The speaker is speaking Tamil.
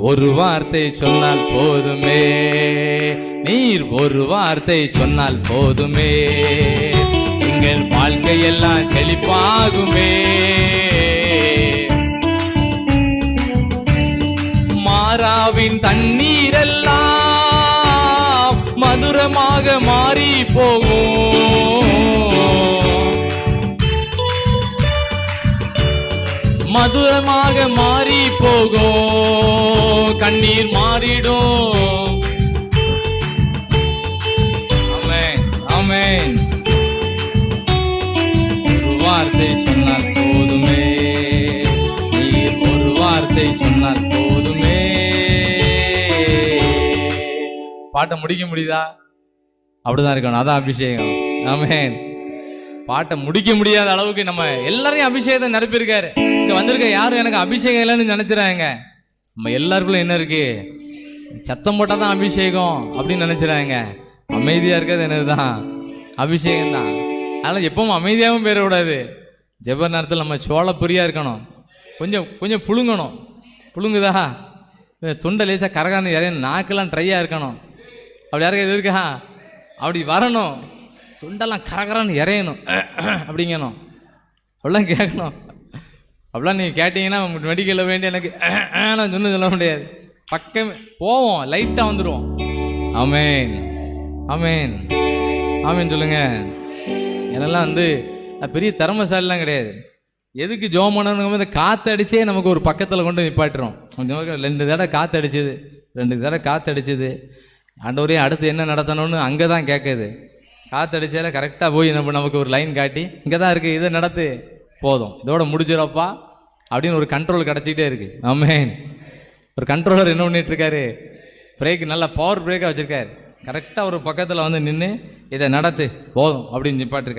ஒரு வார்த்தை சொன்னால் போதுமே, நீர் ஒரு வார்த்தை சொன்னால் போதுமே, எங்கள் வாழ்க்கையெல்லாம் செழிப்பாகுமே. மாறாவின் தண்ணீரெல்லாம் மதுரமாக மாறி போகும், மதுரமாக மாறி போகும், கண்ணீர் மாறிடும். ஆமென், ஆமென். ஒரு வார்த்தை சொன்னால் போதுமே, நீர் ஒரு வார்த்தை சொன்னால் போதுமே. பாட்டை முடிக்க முடியுதா? அப்படிதான் இருக்கணும், அதான் அபிஷேகம். ஆமென். பாட்டை முடிக்க முடியாத அளவுக்கு நம்ம எல்லாரையும் அபிஷேகத்தை நிரப்பியிருக்காரு. இங்க வந்திருக்க யாரும் எனக்கு அபிஷேகம் இல்லைன்னு நினைச்சிடாங்க. நம்ம எல்லாருக்குள்ள என்ன இருக்கு? சத்தம் போட்டால் தான் அபிஷேகம் அப்படின்னு நினைச்சிடாங்க. அமைதியா இருக்கிறது என்னதுதான்? அபிஷேகம் தான். அதனால எப்பவும் அமைதியாகவும் பேரக்கூடாது. ஜெப நேரத்தில் நம்ம சோள பொரியா இருக்கணும். கொஞ்சம் கொஞ்சம் புழுங்கணும். புழுங்குதா? துண்டை லேசா கரகாந்து யாரையும் நாக்கெல்லாம் ட்ரையா இருக்கணும். அப்படி யாருக்க இது இருக்கா? அப்படி வரணும். துண்டெல்லாம் கரகரான்னு இறையணும், அப்படிங்கணும். அப்படிலாம் கேட்கணும். அப்படிலாம் நீங்கள் கேட்டீங்கன்னா மெடிக்கலில் வேண்டி எனக்கு நான் சொன்ன சொல்ல முடியாது. பக்கம் போவோம், லைட்டாக வந்துடுவோம். ஆமென், ஆமென், ஆமென் சொல்லுங்க. இதெல்லாம் பெரிய திறமைசாலிலாம் கிடையாது. எதுக்கு ஜோம் பண்ணணுங்க? இந்த காற்று அடிச்சே நமக்கு ஒரு பக்கத்தில் கொண்டு நிப்பாட்டுறோம். 2 தடவை காற்று அடிச்சது, 2 தடவை காற்று அடிச்சது. ஆண்டவரே அடுத்து என்ன நடத்தணும்னு அங்கே தான் கேட்குது. காற்று அடிச்சால கரெக்டாக போய் நமக்கு ஒரு லைன் காட்டி இங்கே தான் இருக்குது, இதை நடத்து, போதும், இதோட முடிஞ்சிடப்பா அப்படின்னு ஒரு கண்ட்ரோல் கிடச்சிக்கிட்டே இருக்குது. ஆமென். ஒரு கண்ட்ரோலர் என்ன பண்ணிட்டு இருக்காரு? பிரேக் நல்லா பவர் பிரேக்காக வச்சுருக்காரு. கரெக்டாக ஒரு பக்கத்தில் வந்து நின்று இதை நடத்து, போதும் அப்படின்னு நிப்பாட்டிருக்காரு.